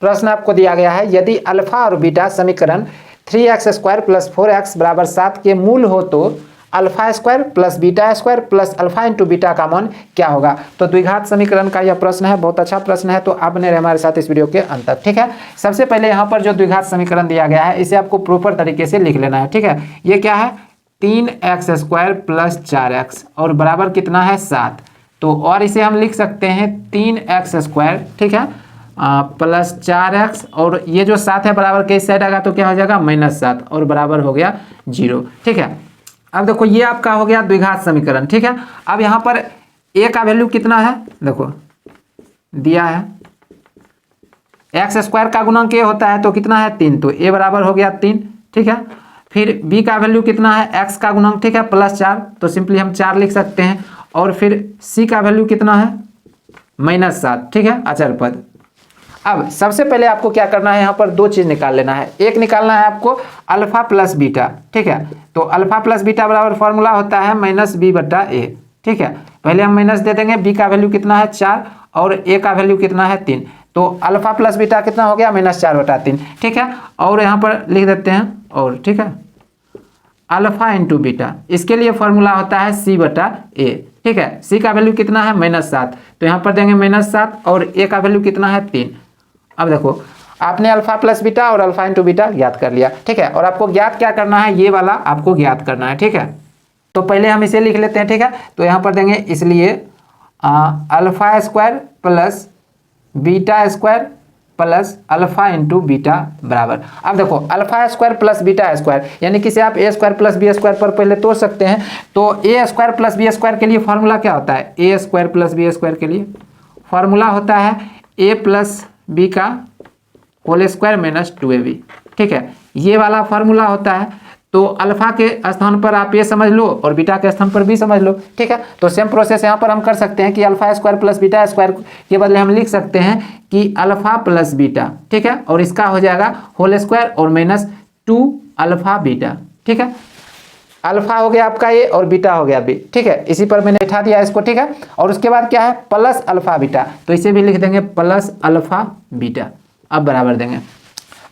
प्रश्न आपको दिया गया है, यदि अल्फा और बीटा समीकरण 3x² + 4x = 7 के मूल हो तो alpha square plus beta square plus alpha into beta का मान क्या होगा। तो द्विघात समीकरण का यह प्रश्न है, बहुत अच्छा प्रश्न है, तो आप बने रहे हमारे साथ इस वीडियो के अंत तक। ठीक है, सबसे पहले यहाँ पर जो द्विघात समीकरण दिया गया है इसे आपको प्रॉपर तरीके से लिख लेना है। ठीक है, ये क्या है, 3x² + 4x और बराबर कितना है 7। तो और इसे हम लिख सकते हैं 3x², ठीक है, प्लस 4x और ये जो 7 है बराबर के इस साइड आएगा तो क्या हो जाएगा -7 और बराबर हो गया 0। ठीक है, अब देखो ये आपका हो गया द्विघात समीकरण। ठीक है, अब यहाँ पर a का वैल्यू कितना है, देखो दिया है x² का गुणांक a होता है तो कितना है 3, तो a बराबर हो गया 3। ठीक है, फिर b का वैल्यू कितना है, x का गुणांक, ठीक है, +4, तो सिंपली हम 4 लिख सकते हैं। और फिर c का वैल्यू कितना है -7, ठीक है, अचर पद। अब सबसे पहले आपको क्या करना है, यहाँ पर दो चीज निकाल लेना है। एक निकालना है आपको अल्फा प्लस बीटा। ठीक है, तो अल्फा प्लस बीटा बराबर फॉर्मूला होता है -b/a। ठीक है, पहले हम माइनस दे देंगे, b का वैल्यू कितना है 4 और a का वैल्यू कितना है 3, तो अल्फा प्लस बीटा कितना हो गया -4/3। ठीक है, और यहाँ पर लिख देते हैं और, ठीक है, अल्फा इंटू बीटा, इसके लिए फॉर्मूला होता है c/a। ठीक है, c का वैल्यू कितना है -7, तो यहाँ पर देंगे -7 और a का वैल्यू कितना है 3। अब देखो आपने अल्फा प्लस बीटा और अल्फा इंटू बीटा ज्ञात कर लिया। ठीक है, और आपको ज्ञात क्या करना है, ये वाला आपको ज्ञात करना है। ठीक है, तो पहले हम इसे लिख लेते हैं। ठीक है, तो यहाँ पर देंगे इसलिए α² plus β² plus alpha into beta बराबर। अब देखो α² प्लस β² यानी कि इसे आप a² प्लस b² पर पहले तोड़ सकते हैं। तो a² प्लस b² के लिए फॉर्मूला क्या होता है, a² प्लस b² के लिए फॉर्मूला होता है a प्लस b का होल स्क्वायर माइनस 2ab। ठीक है, ये वाला फॉर्मूला होता है। तो अल्फा के स्थान पर आप ये समझ लो और बीटा के स्थान पर भी समझ लो। ठीक है, तो सेम प्रोसेस यहाँ पर हम कर सकते हैं कि α² प्लस β² के बदले हम लिख सकते हैं कि अल्फा प्लस बीटा। ठीक है, और इसका हो जाएगा होल स्क्वायर और -2 बीटा। ठीक है, अल्फा हो गया आपका ए और बीटा हो गया बी। ठीक है, इसी पर मैंने बैठा दिया इसको। ठीक है, और उसके बाद क्या है प्लस अल्फा बीटा, तो इसे भी लिख देंगे प्लस अल्फा बीटा। अब बराबर देंगे।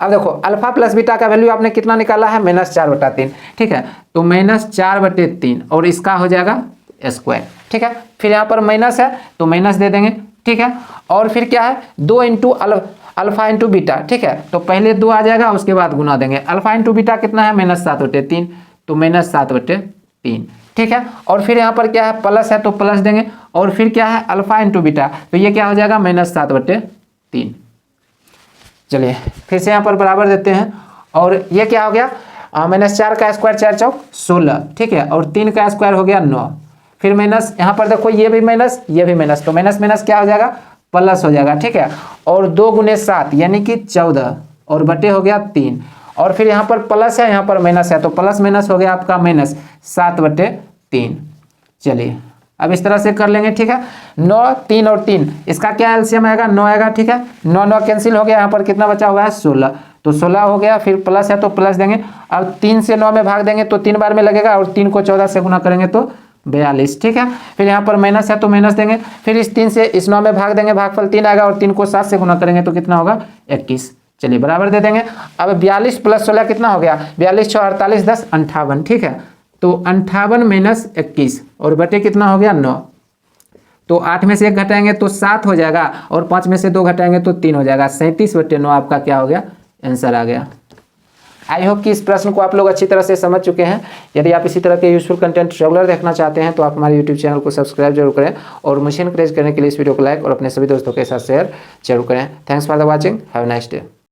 अब देखो अल्फा प्लस बीटा का वैल्यू आपने कितना निकाला है -4/3। ठीक है, तो -4/3 और इसका हो जाएगा स्क्वायर। ठीक है, फिर यहाँ पर माइनस है तो माइनस दे देंगे। ठीक है, और फिर क्या है 2 इंटू अल्फा इंटू बीटा। ठीक है, तो पहले 2 आ जाएगा उसके बाद गुना देंगे। अल्फा इंटू बीटा कितना है -7/3, तो -7/3। ठीक है, और फिर यहाँ पर क्या है प्लस है तो प्लस देंगे और फिर क्या है अल्फा इंटू बीटा, तो ये क्या हो जाएगा -7/3। चलिए फिर से यहाँ पर बराबर देते हैं और ये क्या हो गया -4 का स्क्वायर 4 चौक 16। ठीक है, और 3 का स्क्वायर हो गया 9। फिर माइनस, यहाँ पर देखो ये भी माइनस ये भी माइनस, तो माइनस माइनस क्या हो जाएगा प्लस हो जाएगा। ठीक है, और 2 × 7 यानी कि 14 और बटे हो गया 3। और फिर यहाँ पर प्लस है यहाँ पर माइनस है तो प्लस माइनस हो गया आपका -7/3। चलिए अब इस तरह से कर लेंगे। ठीक है, 9 3 और 3 इसका क्या एलसीएम आएगा 9 आएगा। ठीक है, 9 9 कैंसिल हो गया, यहाँ पर कितना बचा हुआ है 16, तो 16 हो गया। फिर प्लस है तो प्लस देंगे। अब 3 से 9 में भाग देंगे तो 3 बार में लगेगा और 3 को 14 से गुना करेंगे तो 42। ठीक है, फिर यहाँ पर माइनस है तो माइनस देंगे। फिर इस 3 से इस 9 में भाग देंगे, भागफल 3 आएगा और 3 को 7 से गुना करेंगे तो कितना होगा 21। चलिए बराबर दे देंगे। अब 42 प्लस 16 कितना हो गया 42 6 48 10 58। ठीक है, तो 58 - 21 और बटे कितना हो गया 9, तो 8 में से 1 घटाएंगे तो 7 हो जाएगा और 5 में से 2 घटाएंगे तो 3 हो जाएगा। 37/9 आपका क्या हो गया आंसर आ गया। आई होप कि इस प्रश्न को आप लोग अच्छी तरह से समझ चुके हैं। यदि आप इसी तरह के यूजफुल कंटेंट रेगुलर देखना चाहते हैं तो आप हमारे यूट्यूब चैनल को सब्सक्राइब जरूर करें और मुझे इनकरेज करने के लिए इस वीडियो को लाइक और अपने सभी दोस्तों के साथ शेयर जरूर करें। Thanks for the watching, have a nice day.